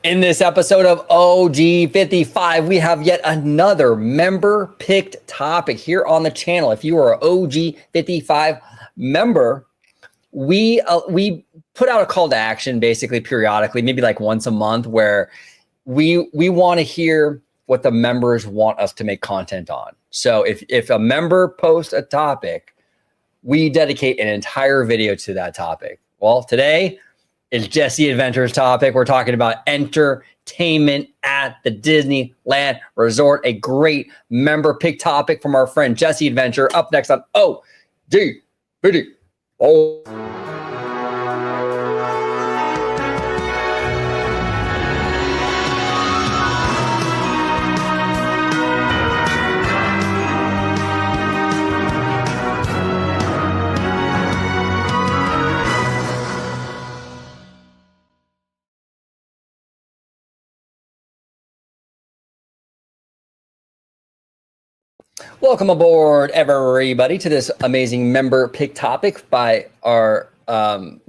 In this episode of OG55, we have yet another member-picked topic here on the channel. If you are an OG55 member, we put out a call to action basically periodically, maybe like once a month, where we want to hear what the members want us to make content on. So if a member posts a topic, we dedicate an entire video to that topic. Well, today is Jesse Adventure's topic. We're talking about entertainment at the Disneyland Resort, a great member pick topic from our friend Jesse Adventure. Up next on OG55. Welcome aboard, everybody, to this amazing member pick topic by our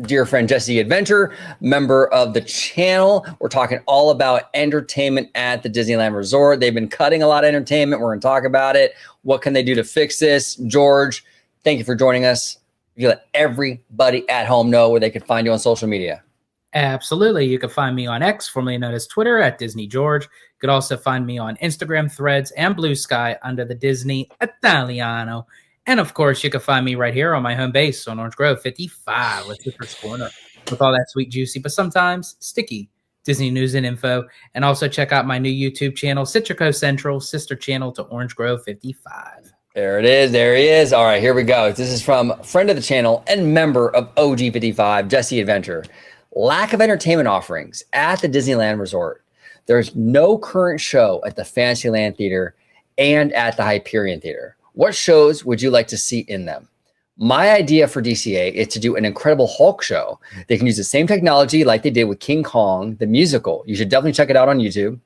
dear friend Jesse Adventure, member of the channel. We're talking all about entertainment at the Disneyland Resort. They've been cutting a lot of entertainment. We're going to talk about it. What can they do to fix this? George, thank you for joining us. You let everybody at home know where they can find you on social media. Absolutely. You can find me on X, formerly known as Twitter, at Disney George. You could also find me on Instagram, Threads, and Blue Sky under the Disney Italiano. And of course, you can find me right here on my home base on Orange Grove 55 with Citrus Corner with all that sweet, juicy, but sometimes sticky Disney news and info. And also check out my new YouTube channel, Citrico Central, sister channel to Orange Grove 55. There it is. There he is. All right, here we go. This is from friend of the channel and member of OG55, Jesse Adventure. Lack of entertainment offerings at the Disneyland Resort. There's no current show at the Fantasyland Theater and at the Hyperion Theater. What shows would you like to see in them? My idea for DCA is to do an Incredible Hulk show. They can use the same technology like they did with King Kong, the musical. You should definitely check it out on YouTube,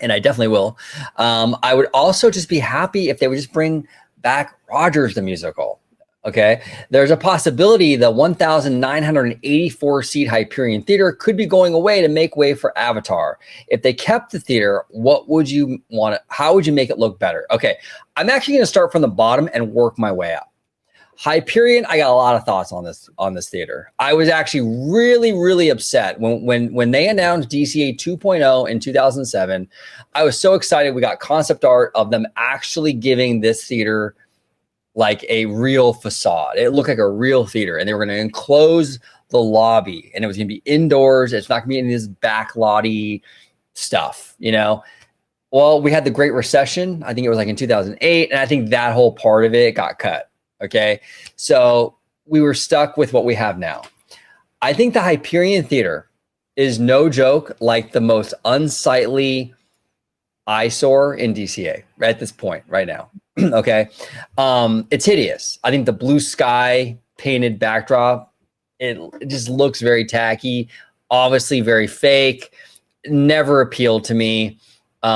and I definitely will. I would also just be happy if they would just bring back Rogers the musical. Okay, there's a possibility the 1,984 seat Hyperion Theater could be going away to make way for Avatar. If they kept the theater, what would you want? How would you make it look better? Okay, I'm actually going to start from the bottom and work my way up. Hyperion, I got a lot of thoughts on this theater. I was actually really upset when they announced DCA 2.0 in 2007. I was so excited. We got concept art of them actually giving this theater like a real facade. It looked like a real theater, and they were going to enclose the lobby, and it was going to be indoors. It's not going to be in this backlotty stuff, you know? Well, we had the Great Recession. I think it was like in 2008, and I think that whole part of it got cut, okay? So we were stuck with what we have now. I think the Hyperion Theater is no joke like the most unsightly eyesore in DCA right at this point right now. Okay. It's hideous. I think the blue sky painted backdrop, it just looks very tacky, obviously very fake, never appealed to me.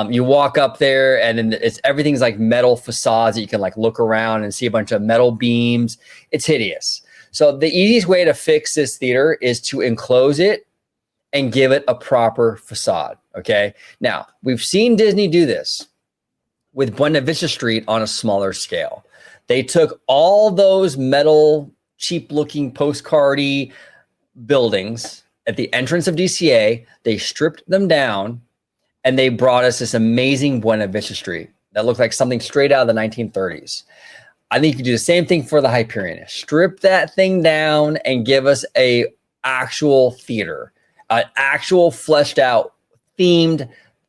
You walk up there and then everything's like metal facades that you can like look around and see a bunch of metal beams. It's hideous. So the easiest way to fix this theater is to enclose it and give it a proper facade. Okay. Now, we've seen Disney do this with Buena Vista Street on a smaller scale. They took all those metal, cheap-looking postcardy buildings at the entrance of DCA, they stripped them down, and they brought us this amazing Buena Vista Street that looked like something straight out of the 1930s. I think you could do the same thing for the Hyperion. Strip that thing down and give us a actual theater, an actual fleshed out, themed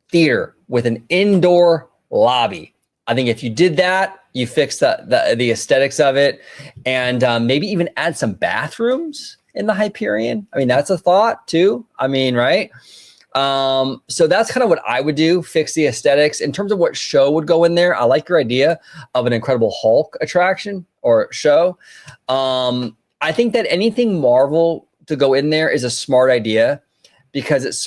theater with an indoor lobby. I think if you did that, you fix the aesthetics of it, and maybe even add some bathrooms in the Hyperion. I mean, that's a thought too. I mean, right? So that's kind of what I would do, fix the aesthetics. In terms of what show would go in there, I like your idea of an Incredible Hulk attraction or show. I think that anything Marvel to go in there is a smart idea, because it's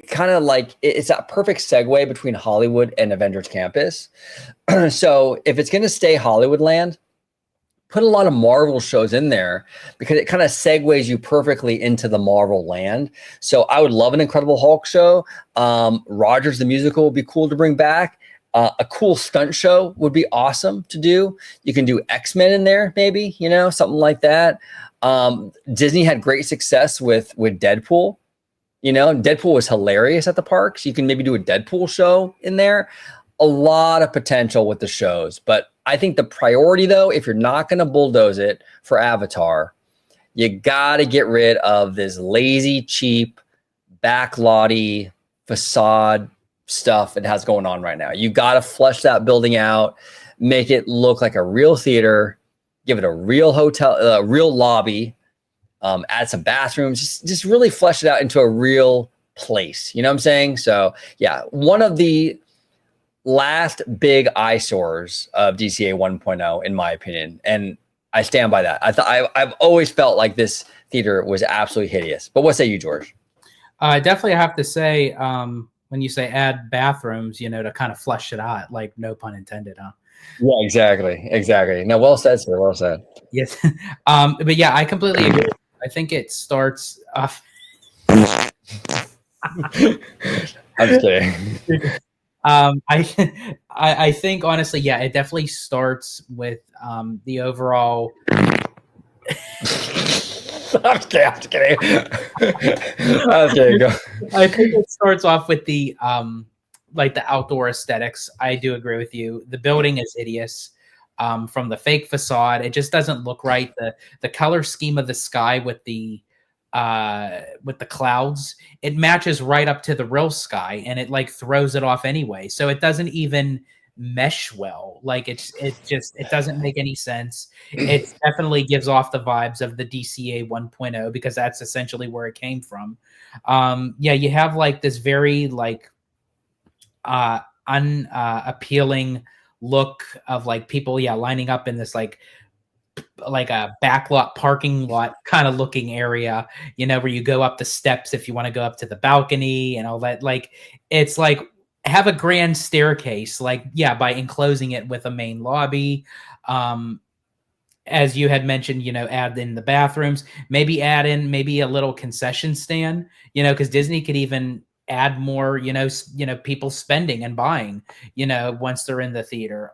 kind of like it's that perfect segue between Hollywood and Avengers Campus. So if it's going to stay Hollywood land, put a lot of Marvel shows in there because it kind of segues you perfectly into the Marvel land. So I would love an Incredible Hulk show. Rogers the Musical would be cool to bring back. A cool stunt show would be awesome to do. You can do X-Men in there, maybe, something like that. Disney had great success with Deadpool. Deadpool was hilarious at the parks. You can maybe do a Deadpool show in there. A lot of potential with the shows, but I think the priority, though, if you're not going to bulldoze it for Avatar, you got to get rid of this lazy, cheap, backlotty facade stuff it has going on right now. You got to flesh that building out, make it look like a real theater, give it a real hotel, a real lobby, add some bathrooms, just really flesh it out into a real place. You know what I'm saying? So, yeah, one of the last big eyesores of DCA 1.0, in my opinion, and I stand by that. I've always felt like this theater was absolutely hideous. But what say you, George? I definitely have to say, when you say add bathrooms, to kind of flush it out, like no pun intended, huh? Yeah, exactly. No, well said, sir. Well said. Yes, but yeah, I completely agree. I think it starts off. I'm just kidding. I think honestly, yeah, it definitely starts with the overall. I'm just kidding. Okay, go. I think it starts off with the like the outdoor aesthetics. I do agree with you. The building is hideous. From the fake facade, it just doesn't look right. The color scheme of the sky with the clouds, it matches right up to the real sky, and it like throws it off anyway. So it doesn't even mesh well. Like it doesn't make any sense. It definitely gives off the vibes of the DCA 1.0 because that's essentially where it came from. Yeah, you have like this very like unappealing look of like people lining up in this like a backlot parking lot kind of looking area, where you go up the steps if you want to go up to the balcony and all that. Like it's like have a grand staircase, like by enclosing it with a main lobby. As you had mentioned, add in the bathrooms, maybe add in maybe a little concession stand, because Disney could even add more, people spending and buying, once they're in the theater.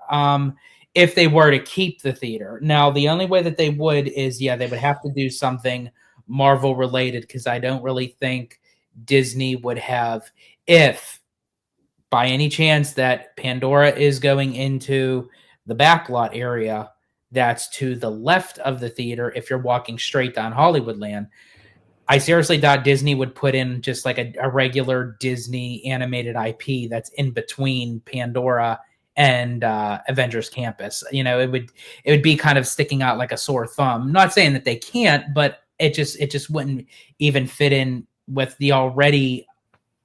If they were to keep the theater. Now, the only way that they would is, they would have to do something Marvel related, because I don't really think Disney would have, if by any chance that Pandora is going into the backlot area that's to the left of the theater, if you're walking straight down Hollywoodland, I seriously doubt Disney would put in just like a regular Disney animated IP that's in between Pandora and Avengers Campus. It would be kind of sticking out like a sore thumb. Not saying that they can't, but it just wouldn't even fit in with the already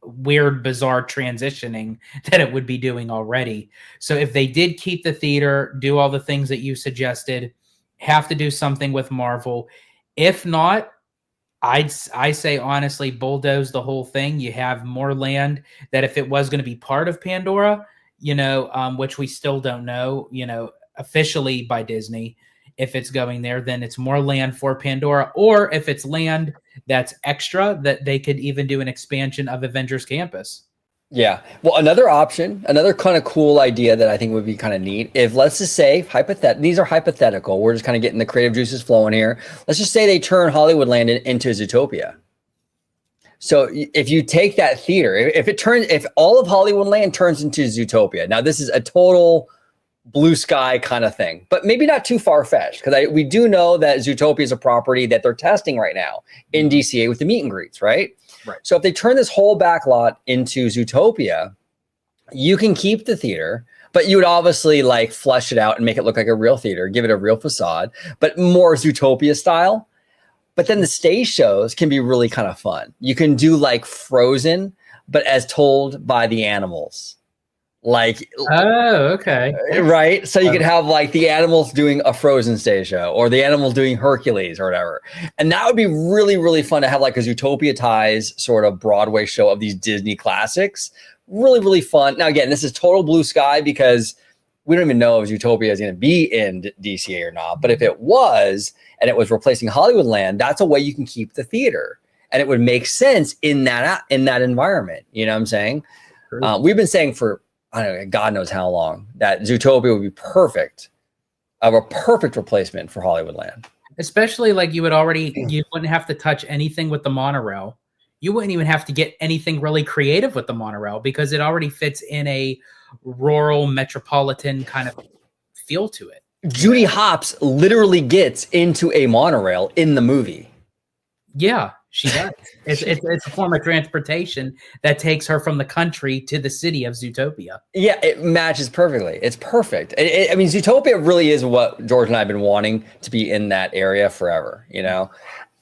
weird, bizarre transitioning that it would be doing already. So if they did keep the theater, do all the things that you suggested, have to do something with Marvel. If not, I say honestly, bulldoze the whole thing. You have more land that if it was going to be part of Pandora, which we still don't know, officially by Disney, if it's going there, then it's more land for Pandora. Or if it's land that's extra, that they could even do an expansion of Avengers Campus. Yeah. Well, another option, another kind of cool idea that I think would be kind of neat, if let's just say, these are hypothetical. We're just kind of getting the creative juices flowing here. Let's just say they turn Hollywoodland into Zootopia. So if you take that theater, if all of Hollywoodland turns into Zootopia, now this is a total blue sky kind of thing, but maybe not too far-fetched, because we do know that Zootopia is a property that they're testing right now in DCA with the meet and greets, right? Right. So if they turn this whole back lot into Zootopia, you can keep the theater, but you would obviously like flesh it out and make it look like a real theater, give it a real facade, but more Zootopia style. But then the stage shows can be really kind of fun. You can do like Frozen, but as told by the animals. Like, oh, okay. Right. So you could have like the animals doing a Frozen stage show, or the animals doing Hercules or whatever. And that would be really, really fun to have like a Zootopia ties sort of Broadway show of these Disney classics. Really, really fun. Now, again, this is total blue sky because we don't even know if Zootopia is going to be in DCA or not. But if it was, and it was replacing Hollywoodland, that's a way you can keep the theater, and it would make sense in that environment. You know what I'm saying? We've been saying for, I don't know, God knows how long, that Zootopia would be perfect, a perfect replacement for Hollywoodland. Especially like you wouldn't have to touch anything with the monorail. You wouldn't even have to get anything really creative with the monorail because it already fits in a rural metropolitan kind of feel to it. Judy Hopps literally gets into a monorail in the movie. Yeah, she does. It's a form of transportation that takes her from the country to the city of Zootopia. Yeah, it matches perfectly. It's perfect. I mean, Zootopia really is what George and I have been wanting to be in that area forever, you know?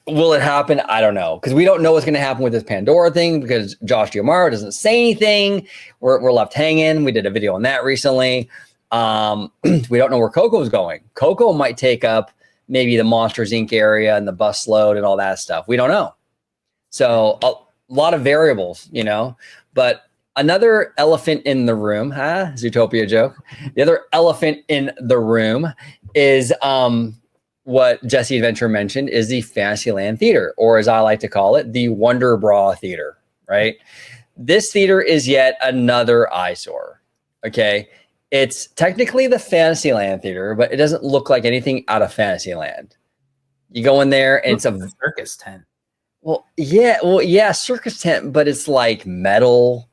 Will it happen? I don't know, because we don't know what's going to happen with this Pandora thing because Josh Giamaro doesn't say anything. We're left hanging. We did a video on that recently. We don't know where Coco's going. Coco might take up maybe the Monsters Inc. area and the bus load and all that stuff. We don't know. So a lot of variables, you know. But another elephant in the room, Zootopia joke. The other elephant in the room is what Jesse Adventure mentioned is the Fantasyland Theater, or as I like to call it, the Wonder Bra Theater, right? This theater is yet another eyesore, okay? It's technically the Fantasyland Theater, but it doesn't look like anything out of Fantasyland. You go in there and it's a circus tent. Well, yeah, circus tent, but it's like metal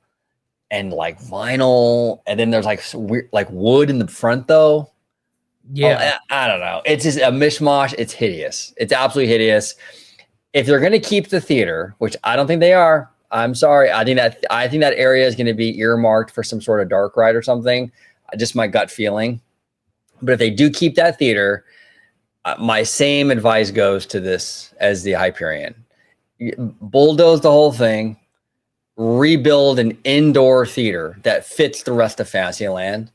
and like vinyl, and then there's like weird, like wood in the front though. Yeah, I don't know. It's just a mishmash. It's hideous. It's absolutely hideous. If they're going to keep the theater, which I don't think they are, I'm sorry. I think that area is going to be earmarked for some sort of dark ride or something. Just my gut feeling. But if they do keep that theater, my same advice goes to this as the Hyperion. Bulldoze the whole thing, rebuild an indoor theater that fits the rest of Fantasyland,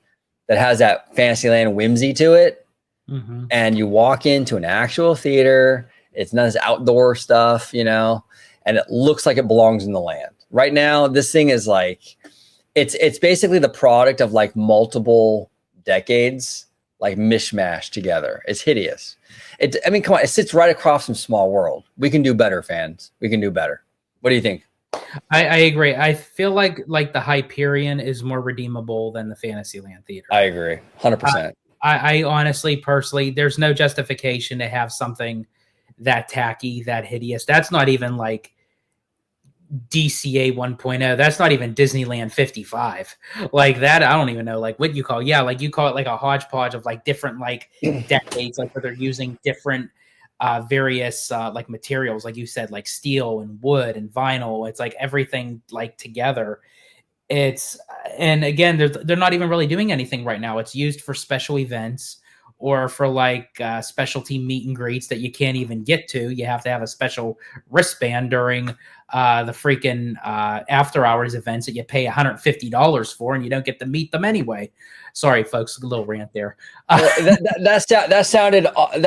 that has that Fantasyland whimsy to it. Mm-hmm. And you walk into an actual theater. It's not as outdoor stuff, you know, and it looks like it belongs in the land. Right now, this thing is like, it's basically the product of like multiple decades, like mishmash together. It's hideous. I mean, come on, it sits right across from Small World. We can do better, fans. We can do better. What do you think? I agree. I feel like the Hyperion is more redeemable than the Fantasyland Theater. I agree, 100%. I honestly, personally, there's no justification to have something that tacky, that hideous. That's not even like DCA 1.0. That's not even Disneyland 55. Like that, I don't even know like what you call. Yeah, like you call it like a hodgepodge of like different like decades, like where they're using different various like materials, like you said, like steel and wood and vinyl. It's like everything like together. And again, they're not even really doing anything right now. It's used for special events or for like specialty meet and greets that you can't even get to. You have to have a special wristband during the freaking after hours events that you pay $150 for, and you don't get to meet them anyway. Sorry, folks, a little rant there. That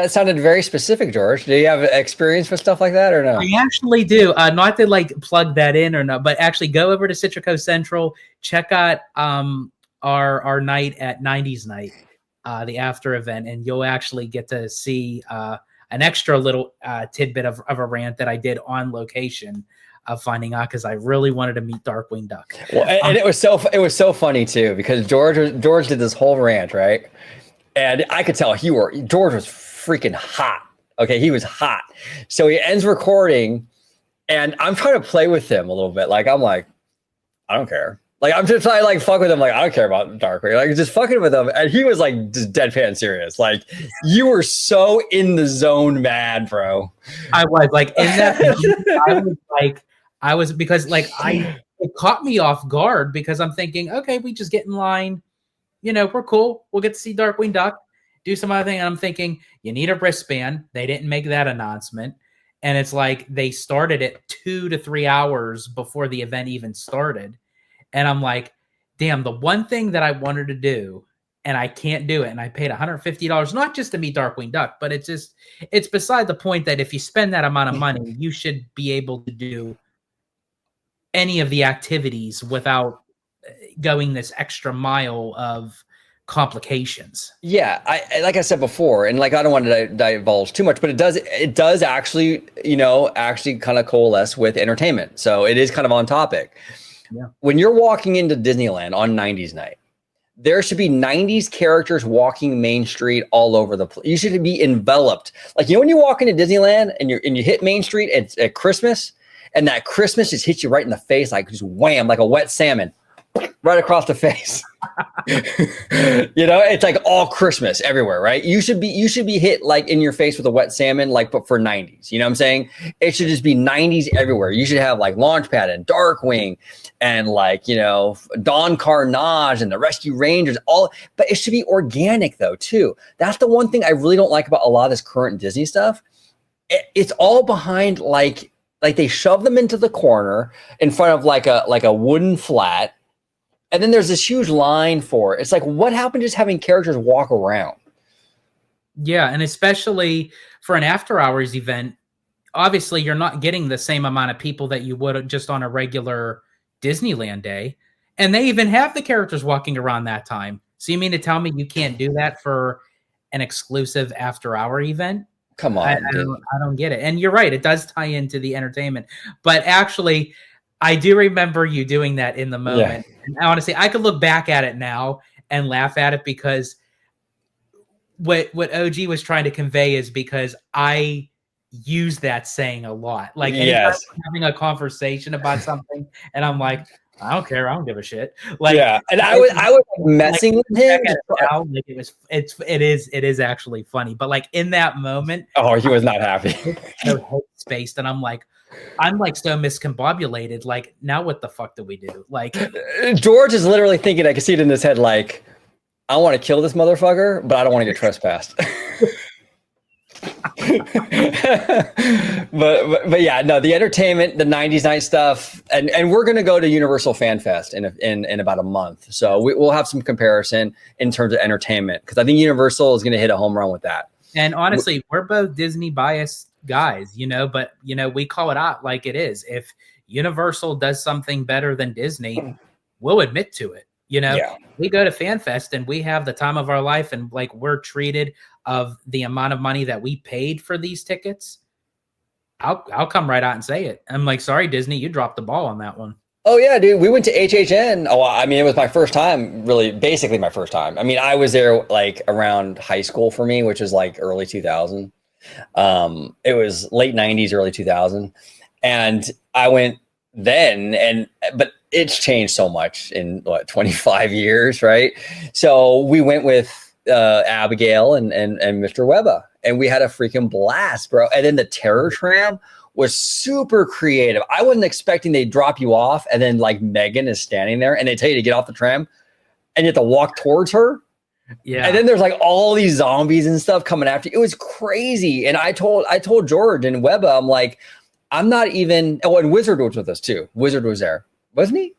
sounded very specific, George. Do you have experience with stuff like that or no? I actually do. Not to like plug that in or not, but actually go over to Citrico Central, check out our night at 90s Night, the after event, and you'll actually get to see an extra little tidbit of a rant that I did on location of finding out because I really wanted to meet Darkwing Duck. Well, and it was so funny too because George did this whole rant, right? And I could tell George was freaking hot. Okay, he was hot. So he ends recording, and I'm trying to play with him a little bit. Like I'm like, I don't care. Like I'm just trying to like fuck with him. Like I don't care about Darkwing. Like just fucking with him, and he was like just deadpan serious. Like you were so in the zone, mad, bro. I was like in that. I was because like it caught me off guard because I'm thinking, okay, we just get in line, you know, we're cool. We'll get to see Darkwing Duck, do some other thing. And I'm thinking, you need a wristband. They didn't make that announcement. And it's like they started it 2 to 3 hours before the event even started. And I'm like, damn, the one thing that I wanted to do and I can't do it. And I paid $150, not just to meet Darkwing Duck, but it's beside the point that if you spend that amount of money, you should be able to do any of the activities without going this extra mile of complications. Yeah, like I said before, and like I don't want to divulge too much, but it does actually, actually kind of coalesce with entertainment. So it is kind of on topic. Yeah. When you're walking into Disneyland on 90s night, there should be 90s characters walking Main Street all over the place. You should be enveloped. Like, when you walk into Disneyland and you hit Main Street at Christmas, and that Christmas just hits you right in the face, like just wham, like a wet salmon, right across the face. It's like all Christmas everywhere, right? You should be hit like in your face with a wet salmon, like, but for 90s. You know what I'm saying? It should just be 90s everywhere. You should have like Launchpad and Darkwing and like, Don Carnage and the Rescue Rangers, but it should be organic though, too. That's the one thing I really don't like about a lot of this current Disney stuff. It's all behind like they shove them into the corner in front of like a wooden flat. And then there's this huge line for it. It's like, what happened to just having characters walk around? Yeah, and especially for an after hours event, obviously you're not getting the same amount of people that you would just on a regular Disneyland day. And they even have the characters walking around that time. So you mean to tell me you can't do that for an exclusive after hour event? Come on. I don't get it. And you're right, it does tie into the entertainment. But actually, I do remember you doing that in the moment. Yeah. And honestly, I could look back at it now and laugh at it because what OG was trying to convey is because I use that saying a lot. Like, anytime I'm having a conversation about something, and I'm like, I don't care, I don't give a shit. Like, yeah, and I was messing with him. Now, like, it is actually funny, but like in that moment, he was not happy. Spaced, and I'm like so miscombobulated. Like, now what the fuck do we do? Like, George is literally thinking, I can see it in his head, like, I want to kill this motherfucker, but I don't want to get trespassed. but yeah, no, the entertainment, the 90s night stuff, and we're gonna go to Universal Fan Fest in about a month, so we'll have some comparison in terms of entertainment, because I think Universal is gonna hit a home run with that. And honestly, we're both Disney biased guys, but we call it out like it is. If Universal does something better than Disney, we'll admit to it. We go to Fan Fest and we have the time of our life, and like, we're treated of the amount of money that we paid for these tickets. I'll come right out and say it. I'm like, sorry, Disney, you dropped the ball on that one. Oh yeah, dude. We went to HHN. Oh, I mean, it was my first time, really, basically my first time. I mean, I was there like around high school for me, which was like early 2000. It was late 90s, early 2000. And I went then, but it's changed so much in 25 years, right? So we went with Abigail and Mr. Webba, and we had a freaking blast, bro. And then the Terror Tram was super creative. I wasn't expecting they'd drop you off, and then like Megan is standing there, and they tell you to get off the tram, and you have to walk towards her. Yeah. And then there's like all these zombies and stuff coming after you. It was crazy. And I told George and Webba, I'm like, I'm not even. Oh, and Wizard was with us too. Wizard was there, wasn't he?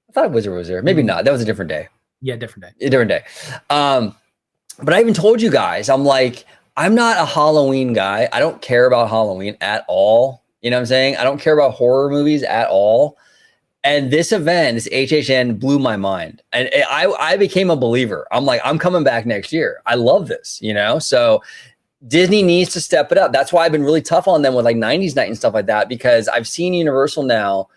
I thought Wizard was there. Maybe not. That was a different day. Yeah, different day. A different day. But I even told you guys, I'm like, I'm not a Halloween guy. I don't care about Halloween at all. You know what I'm saying? I don't care about horror movies at all. And this event, this HHN, blew my mind. And I became a believer. I'm like, I'm coming back next year. I love this, So Disney needs to step it up. That's why I've been really tough on them with like 90s night and stuff like that, because I've seen Universal now,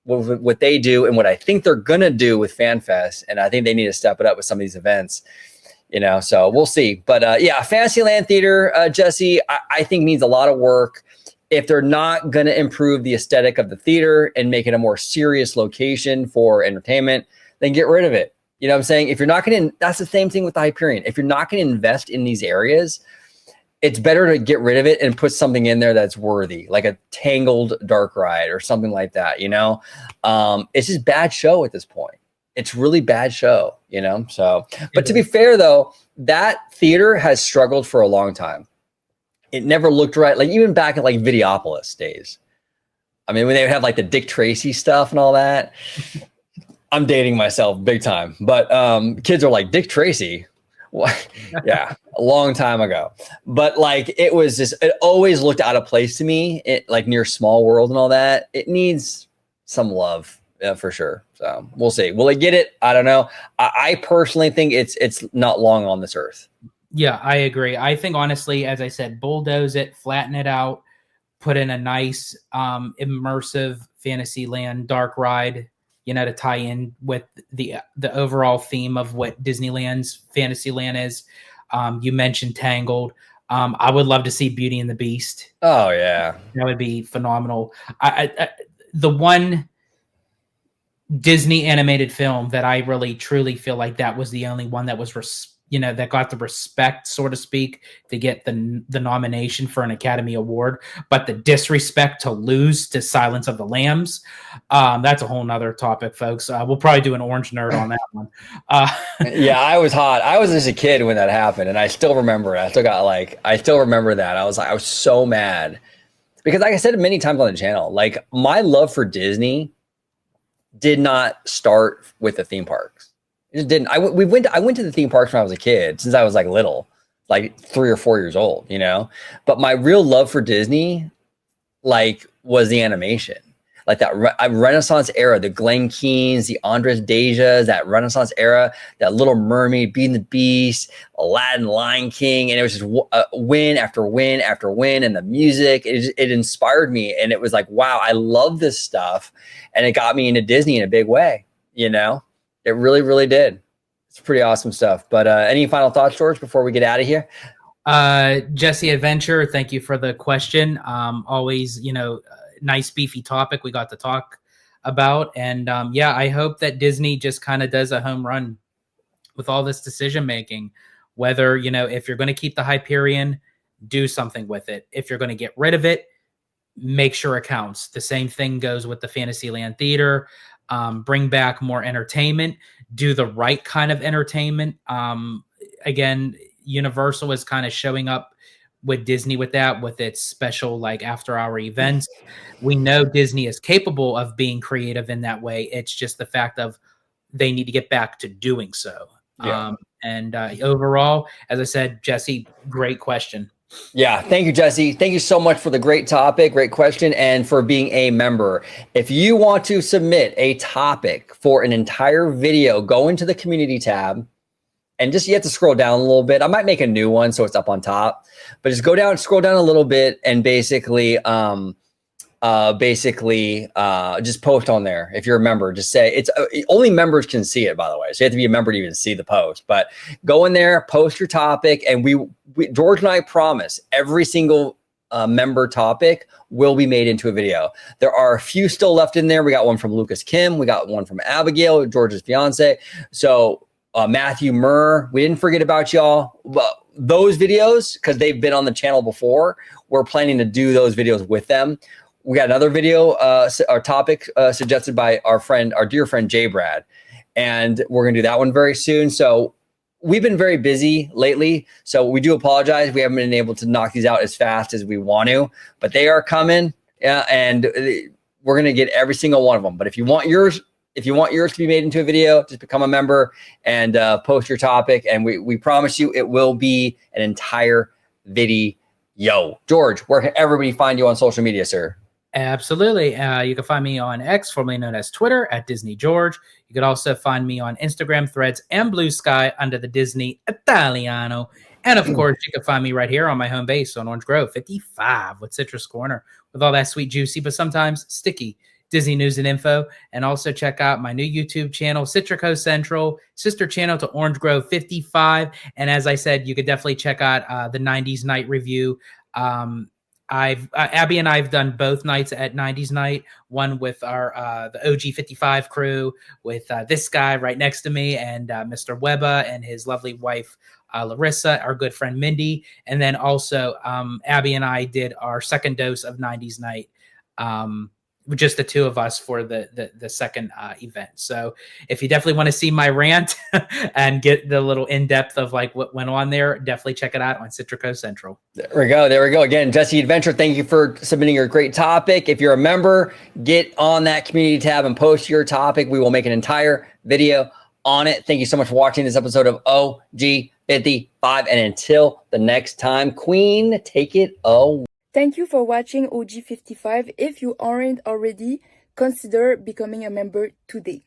what they do and what I think they're going to do with FanFest. And I think they need to step it up with some of these events. So we'll see. But yeah, Fantasyland Theater, Jesse, I think needs a lot of work. If they're not going to improve the aesthetic of the theater and make it a more serious location for entertainment, then get rid of it. You know what I'm saying? If you're not going to, that's the same thing with the Hyperion. If you're not going to invest in these areas, it's better to get rid of it and put something in there that's worthy, like a Tangled dark ride or something like that. It's just bad show at this point. It's really bad show, So, but to be fair though, that theater has struggled for a long time. It never looked right. Like even back in like Videopolis days. I mean, when they would have like the Dick Tracy stuff and all that. I'm dating myself big time, but kids are like, Dick Tracy. What? Yeah, a long time ago. But like it always looked out of place to me. It like near Small World and all that. It needs some love. for sure. So we'll see. Will it get it? I don't know. I personally think it's not long on this earth. Yeah, I agree. I think honestly, as I said, bulldoze it, flatten it out, put in a nice immersive Fantasyland dark ride, to tie in with the overall theme of what Disneyland's Fantasyland is. You mentioned Tangled. I would love to see Beauty and the Beast. Oh yeah, that would be phenomenal. The one Disney animated film that I really truly feel like that was the only one that was that got the respect, so to speak, to get the nomination for an Academy Award, but the disrespect to lose to Silence of the Lambs, that's a whole nother topic, folks. We'll probably do an Orange Nerd on that one. Yeah, I was hot. I was just a kid when that happened, and I still remember it. I still remember that. I was so mad because, like I said many times on the channel, like my love for Disney did not start with the theme parks. It just didn't. I went to the theme parks when I was a kid, since I was like little, like 3 or 4 years old, But my real love for Disney, like, was the animation, like that Renaissance era, the Glen Keanes, the Andres Dejas, that Renaissance era, that Little Mermaid, Beauty and the Beast, Aladdin, Lion King, and it was just win after win after win, and the music, it inspired me, and it was like, wow, I love this stuff, and it got me into Disney in a big way, It really, really did. It's pretty awesome stuff. But any final thoughts, George, before we get out of here? Jesse Adventure, thank you for the question. Always, nice beefy topic we got to talk about. And I hope that Disney just kind of does a home run with all this decision making. Whether, if you're going to keep the Hyperion, do something with it. If you're going to get rid of it, make sure it counts. The same thing goes with the Fantasyland Theater. Bring back more entertainment, do the right kind of entertainment. Again, Universal is kind of showing up with Disney with its special, like, after hour events. We know Disney is capable of being creative in that way. It's just the fact of they need to get back to doing so. Yeah. Overall, as I said, Jesse, great question. Yeah, thank you, Jesse. Thank you so much for the great topic, great question, and for being a member. If you want to submit a topic for an entire video, go into the community tab, and you have to scroll down a little bit. I might make a new one so it's up on top, but just scroll down a little bit, and basically just post on there. If you're a member, just say it's only members can see it, by the way. So you have to be a member to even see the post, but go in there, post your topic. And we George and I promise every single member topic will be made into a video. There are a few still left in there. We got one from Lucas Kim. We got one from Abigail, George's fiance. So Matthew Murr, we didn't forget about y'all. But those videos, because they've been on the channel before, we're planning to do those videos with them. We got another video, our topic suggested by our dear friend Jay Brad, and we're gonna do that one very soon. So we've been very busy lately, so we do apologize. We haven't been able to knock these out as fast as we want to, but they are coming, and we're gonna get every single one of them. But if you want yours to be made into a video, just become a member and post your topic, and we promise you it will be an entire video. George, where can everybody find you on social media, sir? Absolutely. You can find me on X, formerly known as Twitter, at Disney George. You can also find me on Instagram, Threads, and Blue Sky under the Disney Italiano. And of course, you can find me right here on my home base on Orange Grove 55 with Citrus Corner, with all that sweet, juicy, but sometimes sticky Disney news and info. And also check out my new YouTube channel, Citrico Central, sister channel to Orange Grove 55. And as I said, you could definitely check out the 90s Night Review. Abby and I have done both nights at 90s Night, one with our the OG55 crew, with this guy right next to me, and Mr. Webba and his lovely wife Larissa, our good friend Mindy, and then also Abby and I did our second dose of 90s Night, just the two of us for the second event. So if you definitely want to see my rant and get the little in-depth of like what went on there, definitely check it out on Citrico Central. There we go. Again, Jesse Adventure, thank you for submitting your great topic. If you're a member, get on that community tab and post your topic. We will make an entire video on it. Thank you so much for watching this episode of OG55. And until the next time, Queen, take it away. Thank you for watching OG55. If you aren't already, consider becoming a member today.